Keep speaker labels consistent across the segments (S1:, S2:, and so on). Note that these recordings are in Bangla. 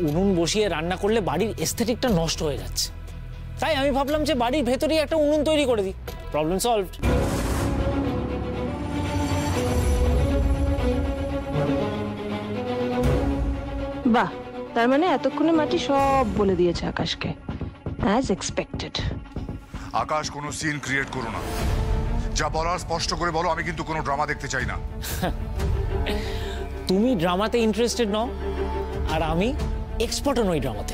S1: উনুন বসিয়ে রান্না করলে বাড়ির এস্থেটিকটা নষ্ট হয়ে যাচ্ছে, তাই আমি ভাবলাম যে বাড়ির ভেতরেই একটা উনুন তৈরি করে দিই, প্রবলেম সলভড।
S2: বাহ, তার মানে এতক্ষণে মাটি সব বলে দিয়েছে আকাশকে, অ্যাজ এক্সপেক্টেড।
S3: আকাশ কোনো সিন ক্রিয়েট করো না, যা বলার স্পষ্ট করে বলো। আমি কিন্তু কোনো ড্রামা দেখতে চাই না।
S1: তুমি ড্রামাতে ইন্টারেস্টেড নও, আর আমি এক্সপার্টও নই ড্রামাতে,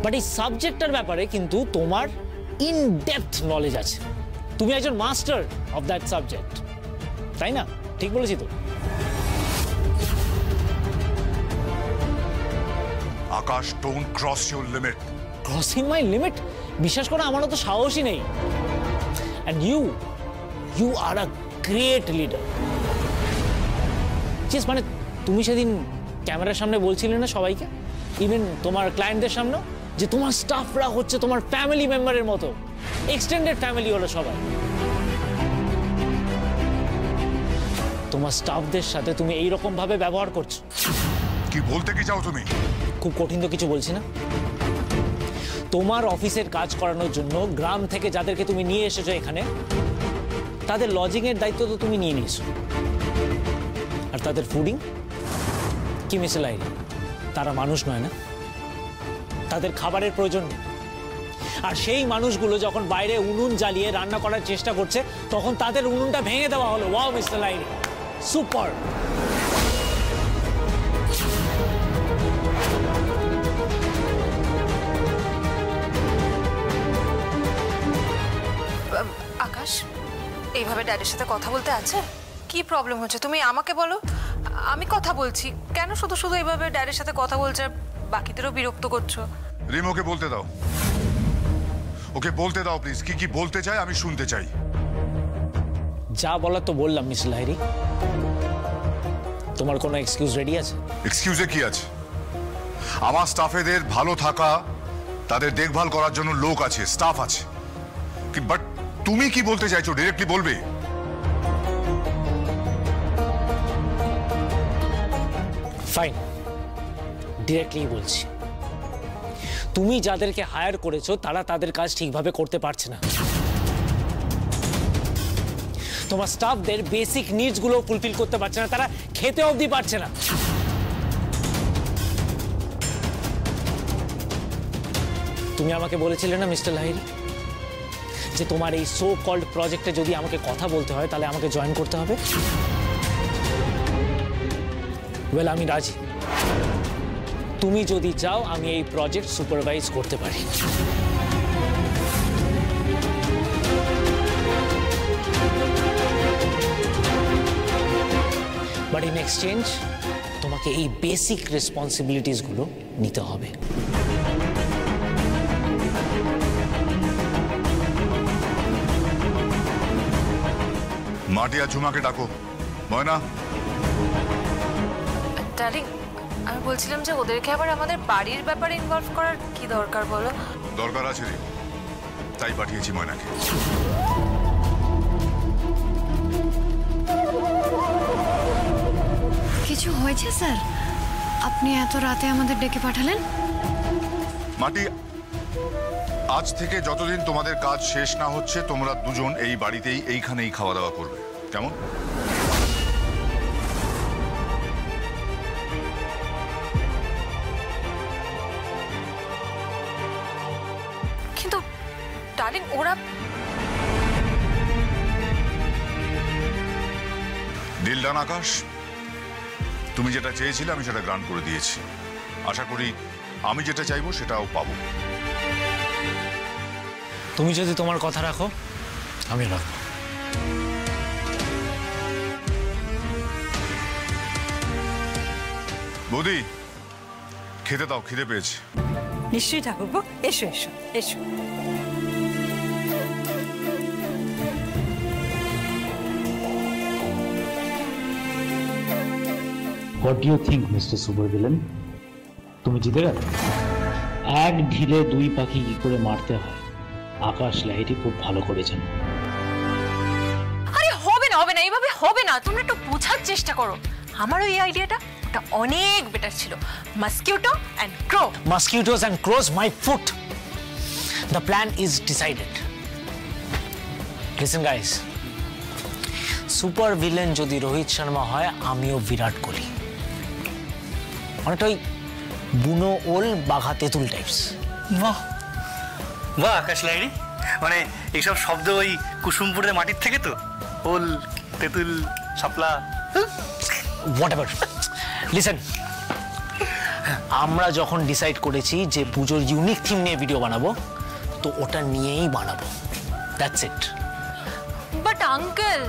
S1: বাট এই সাবজেক্টটার ব্যাপারে কিন্তু তোমার ইন ডেপথ নলেজ আছে। তুমি একজন মাস্টার অফ দ্যাট সাবজেক্ট, তাই না? ঠিক বলেছি তো?
S3: Akash, don't cross your limit.
S1: Crossing my limit? বিশ্বাস করো, আমারও তো সাহসই নেই। And you are a great leader. মানে তুমি সেদিন ক্যামেরার সামনে বলছিলে না সবাইকে, ইভেন তোমার ক্লায়েন্টদের সামনে, যে তোমার স্টাফরা হচ্ছে তোমার ফ্যামিলি মেম্বারের মতো, এক্সটেন্ডেড ফ্যামিলি হলো সবাই। তোমার স্টাফদের সাথে তুমি এইরকম ভাবে ব্যবহার করছো।
S3: কি বলতে কি চাও তুমি?
S1: খুব কঠিন তো কিছু বলছি না। তোমার অফিসের কাজ করানোর জন্য গ্রাম থেকে যাদেরকে তুমি নিয়ে এসেছো এখানে, তাদের লজিং এর দায়িত্ব তো তুমি নিয়ে নিয়েছো, আর তাদের ফুডিং কি মিসেলাই? তারা মানুষ নয় না? তাদের খাবারের প্রয়োজন নেই। আর সেই মানুষগুলো যখন বাইরে উনুন জ্বালিয়ে রান্না করার চেষ্টা করছে, তখন তাদের উনুনটা ভেঙে দেওয়া হলো। Wow mister Lairi, super.
S4: Akash, এইভাবে ড্যাডির সাথে কথা বলতে আছে? কি প্রবলেম হচ্ছে তুমি আমাকে বলো, আমি কথা বলছি। কেন শুধু শুধু এইভাবে ড্যাডির সাথে কথা বলছে, বাকিদেরও বিরক্ত করছো?
S3: রিমোকে বলতে দাও, ওকে বলতে দাও প্লিজ। কি কি বলতে চাই আমি শুনতে চাই।
S1: যা বলার তো বললাম মিস লাহিড়ী। তোমার কোনো এক্সকিউজ রেডি আছে?
S3: এক্সকিউজে কি আছে? আমার স্টাফেদের ভালো থাকা, তাদের দেখভাল করার জন্য লোক আছে, স্টাফ আছে। বাট তুমি কি বলতে চাইছো ডিরেক্টলি বলবে।
S1: ফাইন, ডিরেক্টলি বলছি। তুমি যাদেরকে হায়ার করেছো তারা তাদের কাজ ঠিকভাবে করতে পারছে না। তোমার স্টাফদের বেসিক নিডস গুলো ফুলফিল করতে পারছে না, তারা খেতে অবধি পারছে না। তুমি আমাকে বলেছিলে না মিস্টার লাহিড়ী, যে তোমার এই সো কল্ড প্রজেক্টে যদি আমাকে কথা বলতে হয় তাহলে আমাকে জয়েন করতে হবে। ওয়েল, আমি রাজি। তুমি যদি চাও আমি এই প্রজেক্ট সুপারভাইজ করতে পারি। বাট ইন এক্সচেঞ্জ তোমাকে এই বেসিক রেসপন্সিবিলিটিস গুলো নিতে হবে।
S3: মাটি আর ঝুমাকে ডাকো। ময়না।
S4: ডার্লিং, আমি বলছিলাম যে ওদেরকে আবার আমাদের বাড়ির ব্যাপারে ইনভলভ করার কি দরকার বলো?
S3: দরকার আছে রে, তাই পাঠিয়েছি ময়নাকে।
S5: কিছু হয়েছে স্যার? আপনি এত রাতে আমাদের ডেকে পাঠালেন?
S3: মাটি, আজ থেকে যতদিন তোমাদের কাজ শেষ না হচ্ছে তোমরা দুজন এই বাড়িতেই এইখানেই খাওয়া দাওয়া করবে, কেমন?
S4: কিন্তু ডার্লিং, ওরা
S3: ডিল ডান আকাশ। তুমি যেটা চেয়েছিলে আমি সেটা গ্রান্ট করে দিয়েছি। আশা করি আমি যেটা চাইবো সেটাও পাবো।
S1: তুমি যদি তোমার কথা রাখো আমি রাখবো।
S3: বৌদি, খেতে দাও, খিদে পেয়েছে।
S6: নিশ্চয়ই ঠাকুরপো, এসো এসো এসো।
S7: What do you think, Mr. Supervillain? তুমি জিতে গেলে। এক ঢিলে দুই পাখি কি করে মারতে হয় আকাশ লাহিড়ী খুব ভালো করেছেন।
S4: আরে হবে না, হবে না, এইভাবে হবে না। তোমরা একটু বোঝার চেষ্টা করো। আমার ওই আইডিয়াটা প্ল্যানটা অনেক বেটার ছিল, mosquito and crow.
S1: Mosquitoes and crows, my foot. The plan is decided. Listen guys, super villain যদি রোহিত শর্মা হয়, আমিও বিরাট কোহলি। অনেকটা ওই বুনো ওল বাঘা তেঁতুল টাইপস।
S8: বাহ বাহ আকাশ লাইরি, মানে এইসব শব্দ ওই কুসুমপুরের মাটির থেকে তো, ওল তেঁতুল শাপলা
S1: হোয়াটএভার। লিসেন, আমরা যখন ডিসাইড করেছি যে পুজোর ইউনিক থিম নিয়ে ভিডিও বানাবো, তো ওটা নিয়েই বানাবো। That's it.
S4: But uncle,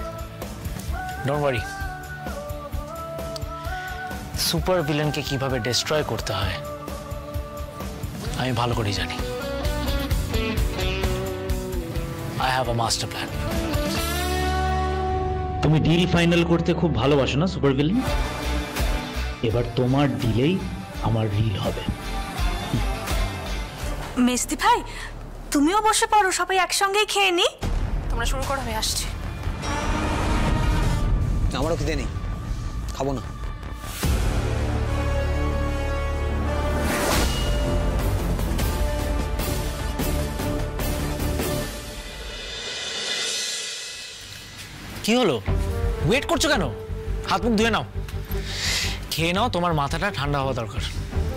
S1: don't worry, super ভিলেনকে কিভাবে ডিস্ট্রয় করতে হয় আমি ভালো করেই জানি। I have a master plan.
S7: তুমি ডিল ফাইনাল করতে খুব ভালোবাসো না সুপার ভিলেন? এবার তোমার ডিলেই আমার রিল হবে।
S6: মেজদি ভাই, তুমিও বসে পড়ো, সবাই একসঙ্গেই খেয়ে নি।
S4: তোমরা শুরু করো, আমি আসছি।
S9: আমারও খিদে নেই, খাবো না।
S1: কি হলো, ওয়েট করছো কেন? হাত মুখ ধুয়ে নাও, খেয়ে নাও, তোমার মাথাটা ঠান্ডা হওয়া দরকার।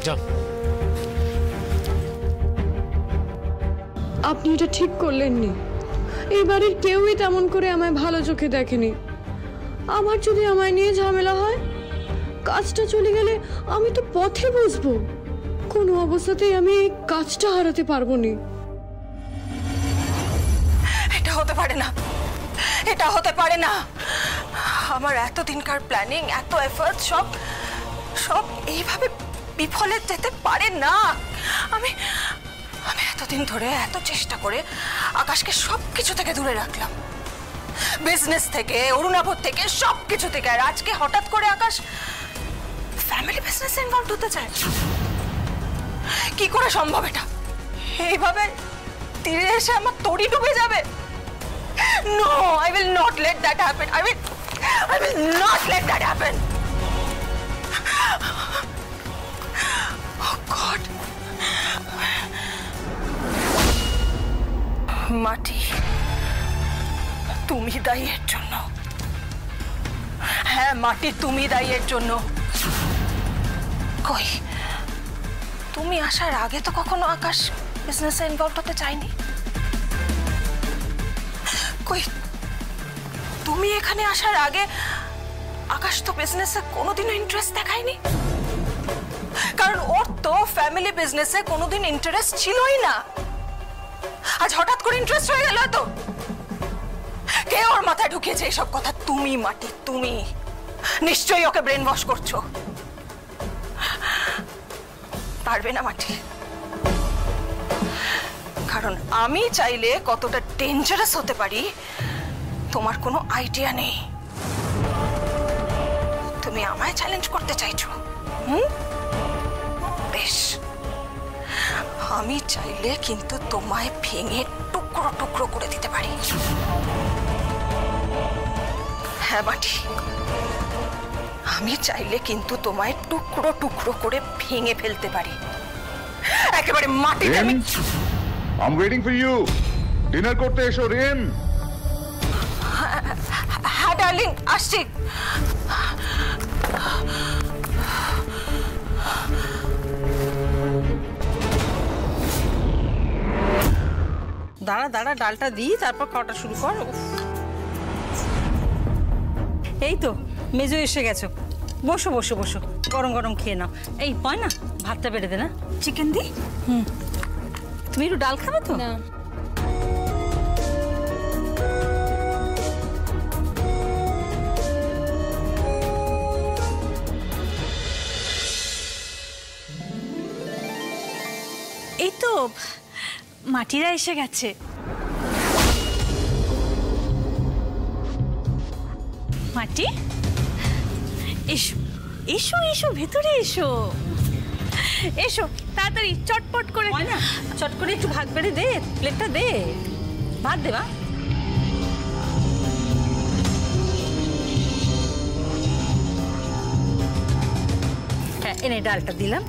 S1: যাও।
S10: আপনি এটা ঠিক করলেননি। এই বাড়ির কেউই তেমন করে আমায় ভালো চোখে দেখেনি। আমার যদি আমায় নিয়ে ঝামেলা হয়, কাজটা চলে গেলে আমি তো পথে বসবো। কোনো অবস্থাতেই আমি এই কাজটা হারাতে পারবো না।
S4: এটা হতে পারে না, এটা হতে পারে না। আমার এতদিনকার প্ল্যানিং, এত এফর্ট, সব সব এইভাবে বিফলে যেতে পারে না। আমি আমি এতদিন ধরে এত চেষ্টা করে আকাশকে সব কিছু থেকে দূরে রাখলাম, বিজনেস থেকে, অরুণাভর থেকে, সব কিছু থেকে। আর আজকে হঠাৎ করে আকাশ ফ্যামিলি বিজনেসে ইনভলভ হতে চায়। কি করে সম্ভব এটা? এইভাবে তীরে এসে আমার তড়ি ডুবে যাবে। No, I will not let that happen. I will not let that happen. Oh God. মাটি, তুমি দায়ী এর জন্য। হ্যাঁ মাটি, তুমি দায়ী এর জন্য। কই, তুমি আসার আগে তো কখনো আকাশ বিজনেসে ইনভলভ হতে চাইনি। কই, তুমি এখানে আসার আগে আকাশ তো বিজনেসে কোনোদিনও ইন্টারেস্ট দেখায়নি, কারণ ওর তো ফ্যামিলি বিজনেসে কোনোদিন ইন্টারেস্ট ছিলই না। আজ হঠাৎ করে ইন্টারেস্ট হয়ে গেল। তো কে ওর মাথায় ঢুকিয়েছে এইসব কথা? তুমি মাটি, তুমি নিশ্চয়ই ওকে ব্রেন ওয়াশ করছো। পারবে না মাটি, কারণ আমি চাইলে কতটা ডেঞ্জারাস হতে পারি তোমার কোনো আইডিয়া নেই। তুমি আমায় চ্যালেঞ্জ করতে চাইছো? বেশ, আমি চাইলে কিন্তু তোমায় ভেঙে টুকরো টুকরো করে দিতে পারি। হ্যাঁ মাটি, আমি চাইলে কিন্তু তোমায় টুকরো টুকরো করে ভেঙে ফেলতে পারি, একেবারে মাটিতে।
S3: I'm waiting for you. Dinner করতে এসো রিম।
S4: হ্যাঁ ডার্লিং, আসছি।
S6: দাঁড়া দাঁড়া, ডালটা দিই, তারপর খাওয়াটা শুরু কর। এই তো মেজো এসে গেছো, বসো বসো বসো, গরম গরম খেয়ে নাও। এই পয় না, ভাতটা বেড়ে দে না, চিকেন দি। তুমি একটু ডাল খাবে তো? না। এই তো মাটিরা এসে গেছে। মাটি, এসো এসো এসো, ভেতরে এসো এসো, তাড়াতাড়ি চটপট করে না, চট করে একটু ভাত বেড়ে দে, প্লেটটা দে, ভাত দেবা। এনে ডালটা দিলাম,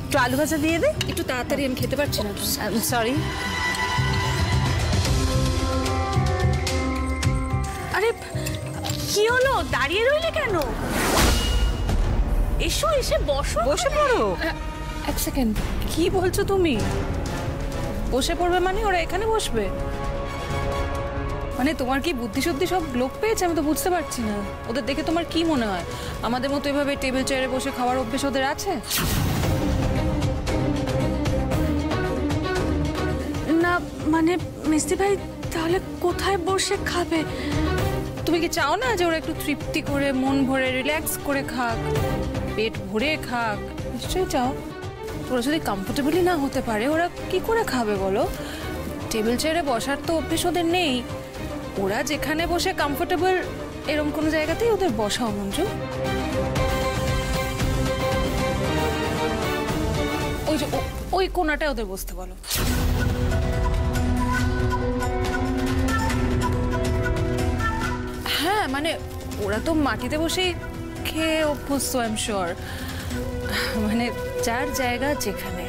S6: একটু আলু ভাজা দিয়ে দে।
S4: একটু তাড়াতাড়ি, আমি খেতে পারছি না।
S6: সরি। আরে কি হলো, দাঁড়িয়ে রইলে কেন? এসো, এসে বসো, বসে পড়ো।
S10: এক সেকেন্ড, কি বলছো তুমি? বসে পড়বে মানে ওরা এখানে বসবে? মানে তোমার কি বুদ্ধি শুদ্ধি সব লোক পেয়েছে? আমি তো বুঝতে পারছি না। ওদের দেখে তোমার কি মনে হয় আমাদের মতো এভাবে টেবিল চেয়ারে বসে খাওয়ার অভ্যেস ওদের আছে?
S6: না মানে মিস্তি ভাই, তাহলে কোথায় বসে খাবে?
S10: তুমি কি চাও না যে ওরা একটু তৃপ্তি করে, মন ভরে, রিল্যাক্স করে খাক, পেট ভরে খাক? নিশ্চয়ই চাও। ওরা যদি কমফোর্টেবলি না হতে পারে ওরা কি করে খাবে বলো? টেবিল চেয়ারে বসার তো অভ্যেস ওদের নেই। ওরা যেখানে বসে কমফোর্টেবল এরকম কোনো জায়গাতেই ওদের বসাও মঞ্জু। ওই যে ওই কোনাটায় ওদের বসতে বলো। হ্যাঁ মানে ওরা তো মাটিতে বসেই খেয়ে অভ্যস্ত, আই এম শিওর। মানে যার জায়গা যেখানে,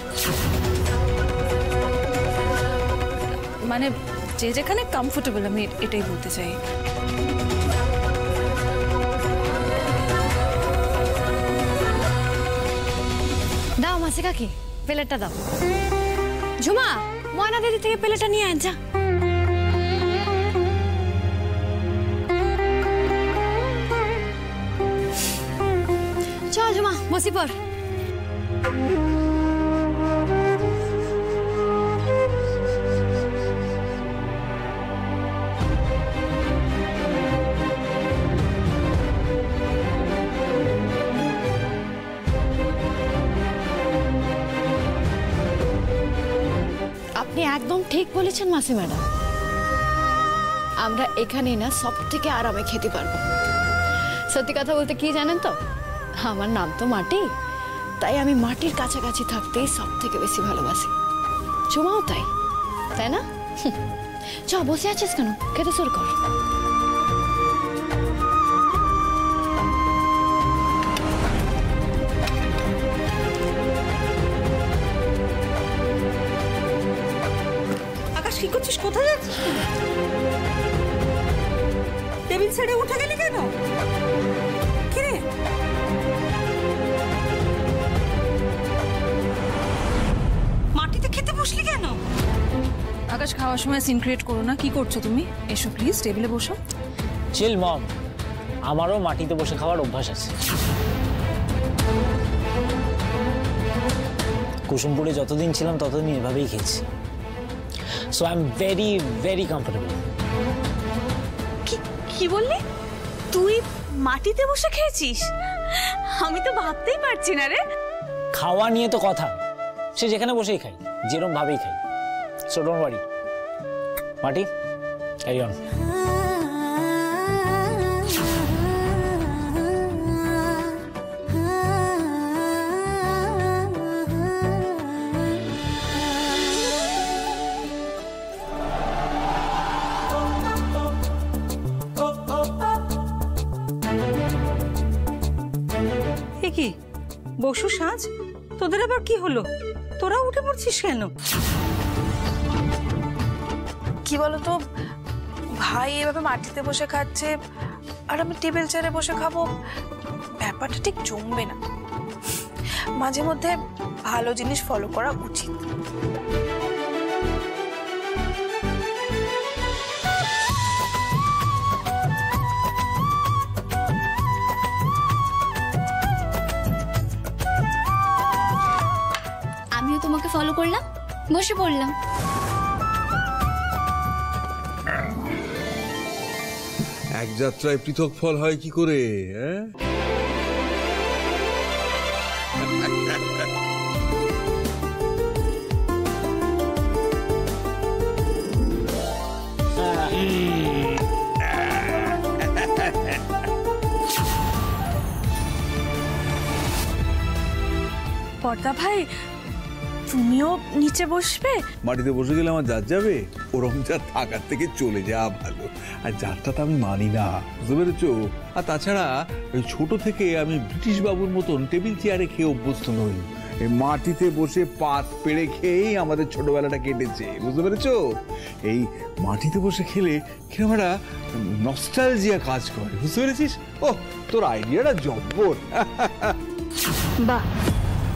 S10: মানে যে যেখানে কমফোর্টেবল, আমি এটাই বলতে চাই।
S5: দাও মাসি কাকি, প্লেটটা দাও। ঝুমা, ময়না দিদি থেকে প্লেটটা নিয়ে আয় যা। চল ঝুমা, বসি পড়। আপনি একদম ঠিক বলেছেন মাসি ম্যাডাম, আমরা এখানে না সব থেকে আরামে খেতে পারবো। সত্যি কথা বলতে কি জানেন তো, আমার নাম তো মাটি, তাই আমি মাটির কাছাকাছি থাকতেই সব থেকে বেশি ভালোবাসি। ঝুমাও তাই, তাই না? চ, বসে আছিস কেন, খেতে শুরু কর।
S6: আকাশ, কি করছিস? কোথায় যাচ্ছিস? টেবিল ছেড়ে উঠে গেলি কেন? কি রে? মাটিতে খেতে বসলি কেন?
S10: আকাশ, খাওয়ার সময় সিন ক্রিয়েট করো না। কি করছো তুমি? এসো প্লিজ, টেবিলে বসো।
S1: চিল মম, আমারও মাটিতে বসে খাওয়ার অভ্যাস আছে। কুসুমপুরে যতদিন ছিলাম ততদিন এভাবেই খেয়েছি। So I am very very comfortable.
S6: কি বললি? তুই মাটিতে বসে খেয়েছিস? আমি তো ভাবতেই পারছি না রে।
S1: খাওয়া নিয়ে তো কথা, সে যেখানে বসেই খাই, যেরকম ভাবেই খাই। So don't worry. মাটি, ক্যারি অন।
S6: কি বসু সাজ, তোদের আবার কি হলো? তোরা উঠে পড়ছিস কেন?
S4: কি বলতো, ভাই এভাবে মাটিতে বসে খাচ্ছে আর আমি টেবিল চেয়ারে বসে খাবো, ব্যাপারটা ঠিক জমবে না। মাঝে মধ্যে ভালো জিনিস ফলো করা উচিত।
S5: আমিও তোমাকে ফলো করলাম, বসে পড়লাম।
S11: এক যাত্রায় পৃথক ফল হয় কি করে?
S6: পর্দা ভাই, তুমিও নিচে বসবে?
S11: মাটিতে বসে গেলে আমার জাত যাবে। ওরম যা থাকার থেকে চলে যাওয়া ভালো। আর যাত্রা তো আমি মানি না, বুঝতে পেরেছো? আর তাছাড়া ওই ছোট থেকে আমি ব্রিটিশ বাবুর মতন টেবিল চেয়ারে খেয়ে অভ্যস্ত নই। এই মাটিতে বসে পাত পেড়ে খেয়েই আমাদের ছোটবেলাটা কেটেছে, বুঝতে পেরেছো? এই মাটিতে বসে খেলে কিরকম একটা নস্টালজিয়া কাজ করে, বুঝতে পেরেছিস? ও তোর আইডিয়াটা জব্বর।
S2: বাহ,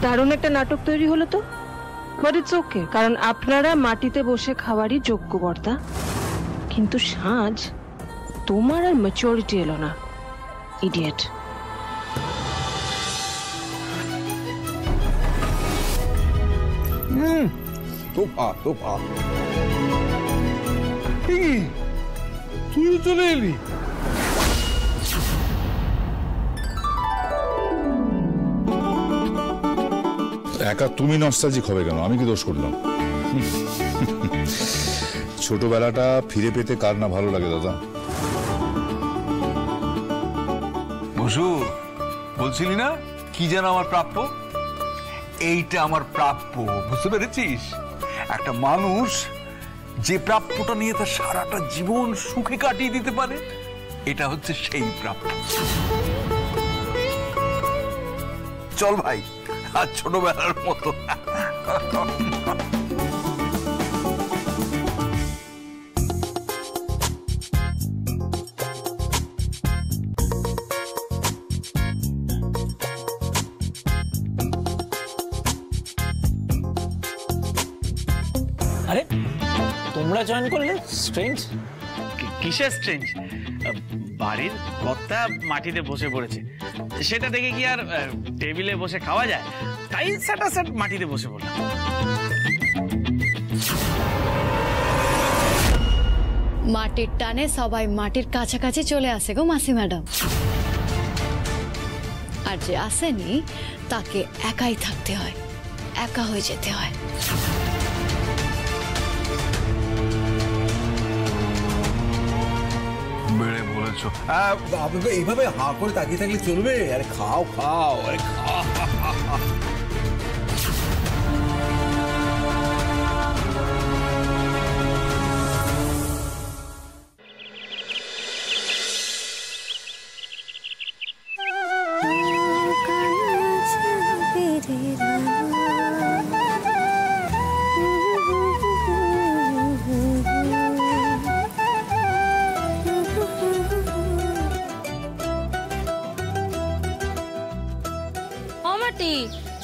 S2: দারুণ একটা নাটক তৈরি হলো তো। বাট ইটস ওকে, কারণ আপনারা মাটিতে বসে খাওয়ারই যোগ্য বর্দা। কিন্তু সাজ, তোমার আর ম্যাচুরিটি এলো না, ইডিয়েট।
S11: তোফা তোফা, তুই চলে এলি?
S3: একা তুমি নস্টালজিক হবে কেন? আমি কি দোষ করলাম? ছোটবেলাটা ফিরে পেতে কার না ভালো লাগে দাদা?
S11: বসু, বলছিলি না কি যেন আমার প্রাপ্য? এইটা আমার প্রাপ্য, বুঝতে পেরেছিস? একটা মানুষ যে প্রাপ্যটা নিয়ে তার সারাটা জীবন সুখে কাটিয়ে দিতে পারে, এটা হচ্ছে সেই প্রাপ্য। চল ভাই, আর ছোটবেলার মতো।
S1: আরে তোমরা জয়েন করলে? স্ট্রেঞ্জ।
S8: কিসের স্ট্রেঞ্জ? বাড়ির কর্তা মাটিতে বসে পড়েছে, সেটা দেখে কি আর টেবিলে বসে খাওয়া যায়? তাই স্যাট মাটিতে বসে পড়লাম।
S5: মাটির টানে সবাই মাটির কাছাকাছি চলে আসে গো মাসি ম্যাডাম। আর যে আসেনি তাকে একাই থাকতে হয়, একা হয়ে যেতে হয়।
S11: বেড়ে বলেছো। এইভাবে হা করে তাকিয়ে থাকলে চলবে? আরে খাও খাও, আরে খাও।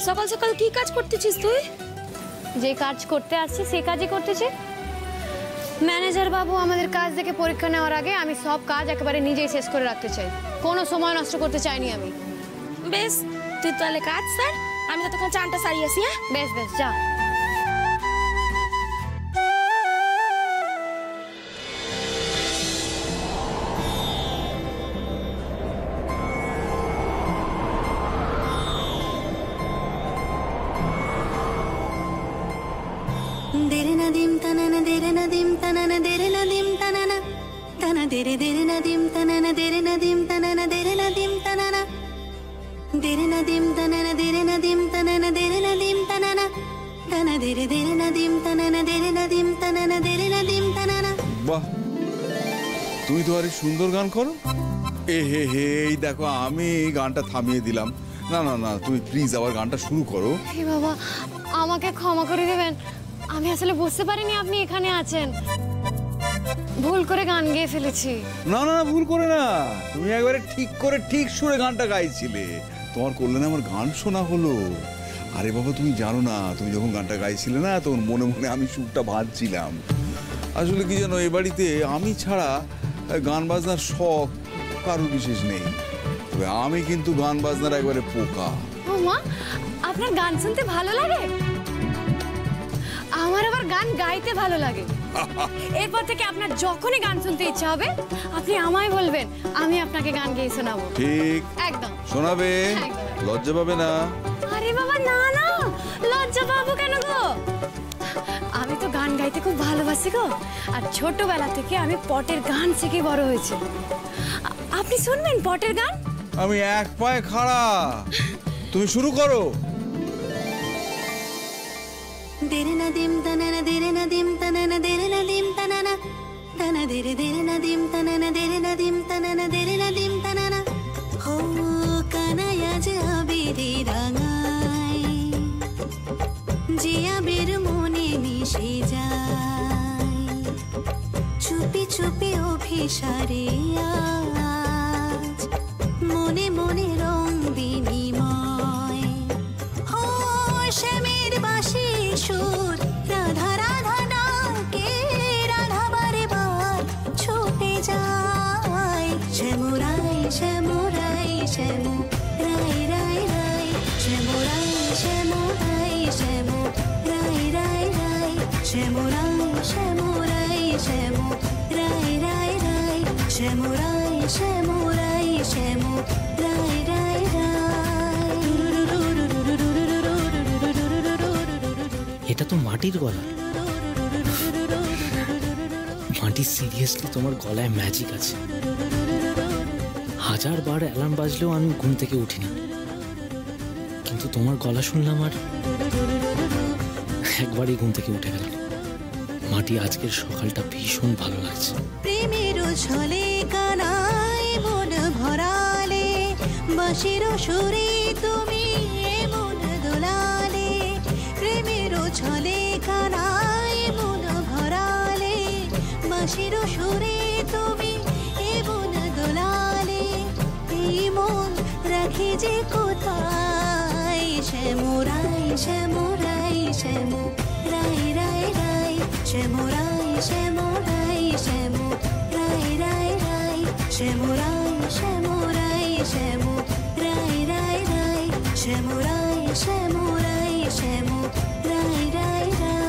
S6: সকাল সকাল কি কাজ করতেছিস তুই?
S5: যে কাজ করতে আসছি সেই কাজই করতেছি। ম্যানেজার বাবু আমাদের কাজ দেখে পরীক্ষা নেওয়ার আগে আমি সব কাজ একেবারে নিজেই শেষ করে রাখতে চাই, কোনো সময় নষ্ট করতে চাইনি আমি।
S6: বেশ, তুই তাহলে কাজ স্যার, আমি ততক্ষণ চানটা সারিয়ে আসি। হ্যাঁ
S5: বেশ বেশ, যা।
S11: বাহ, তুমি তো আরে সুন্দর গান করো। এ হে হে, এই দেখো আমি গানটা থামিয়ে দিলাম। না না না, তুমি প্লিজ আবার গানটা শুরু করো।
S5: হে বাবা, আমাকে ক্ষমা করে দেবেন, আমি আসলে বুঝতে পারিনি আপনি এখানে আছেন, ভুল করে গান গেয়ে ফেলেছি।
S11: না না না, ভুল করে না, তুমি একবারে ঠিক করে ঠিক সুরে গানটা গাইছিলে। তোমার কল্যাণে আমার গান শোনা হলো। আরে বাবা, তুমি জানো না, তুমি যখন গানটা গাইছিলে না, তখন মনে মনে আমি সুরটা ভাঁজছিলাম। আসলে কি জানো, এ বাড়িতে আমি ছাড়া গান বাজনার শখ কারো বিশেষ নেই, তবে আমি কিন্তু গান বাজনার একবারে পোকা।
S5: ও মা, আপনার গান শুনতে ভালো লাগে? আমার আবার গান গাইতে ভালো লাগে। এরপর থেকে আপনার যখনই গান শুনতে ইচ্ছা হবে আপনি আমায় বলবেন, আমি আপনাকে গান গেয়ে শোনাবো।
S11: ঠিক,
S5: একদম
S11: শোনাবে, লজ্জা পাবে না।
S5: আরে বাবা না না, লজ্জা পাবো কেন গো? আমি তো গান গাইতে খুব ভালোবাসি গো, আর ছোটবেলা থেকে আমি পটের গান শিখে বড় হয়েছি। আপনি শুনবেন পটের গান?
S11: আমি এক পায়ে খাড়া, তুমি শুরু করো।
S12: দেরে না দিম তানা দেরে না দিম তানা দেরে না দিম তানা tana dere dere nadim tanana dere nadim tanana dere nadim tanana ho kanaya je abiri rangai Zia বের মনে মিশে যায় চুপি চুপি অভিসারে আজ মনে মনে রং বিনিময় হো শ্যামের বাঁশি সুর রাধা রাধা নাকে রাধা বারে বার ছুটে যায় শ্যামুরাই শ্যামুরাই শ্যামু রাই রাই রাই শ্যামুরাই শ্যামুরাই শ্যামু রাই রাই রাই শ্যামুরাই শ্যামুরাই শ্যামু রাই রাই রাই শ্যামুরাই শ্যামুরাই শ্যামু রাই রাই রাই।
S1: এটা তো মাটির গলা। মাটি, সিরিয়াসলি তোমার গলায় ম্যাজিক আছে। 1000 বার অ্যালার্ম বাজলেও আমি ঘুম থেকে উঠিনি, কিন্তু তোমার গলা শুনলাম আর একবারই ঘুম থেকে উঠে গেল। মাটি, আজকের সকালটা ভীষণ ভালো লাগছে।
S12: প্রেমের ছলে কানাই মন ভরালে বাঁশির সুরে তুমি মন দোলালে প্রেমের ছলে কানাই মন ভরালে বাঁশির সুরে তুমি মন দোলালে এই মন রাখি যে কোথায় শ্যামুরাই শ্যামুরাই শ্যামু রাই রাই রাই শ্যামুরাই শ্যামুরাই শ্যামু রাই রাই রাই শ্যামুরাই শ্যামুরাই শ্যামু রাই রাই রাই শ্যামুরাই শ্যামুরাই শ্যামু রাই রাই রাই।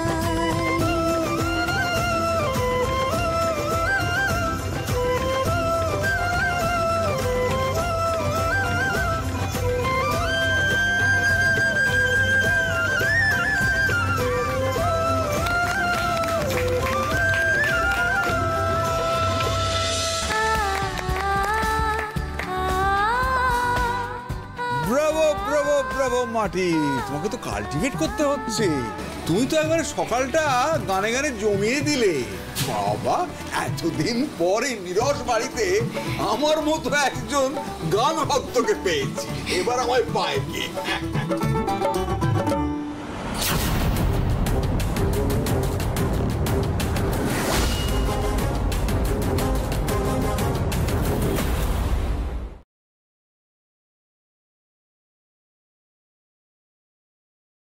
S11: ব্রাভো ব্রাভো ব্রাভো মাটি, তোমাকে তো কাল্টিভেট করতে হচ্ছে। তুমি তো একবারে সকালটা গানে গানে জমিয়ে দিলে। বাবা, এতদিন পরে নিরস বাড়িতে আমার মতো একজন গান ভক্তকে পেয়েছি। এবার আমায় পায় কি?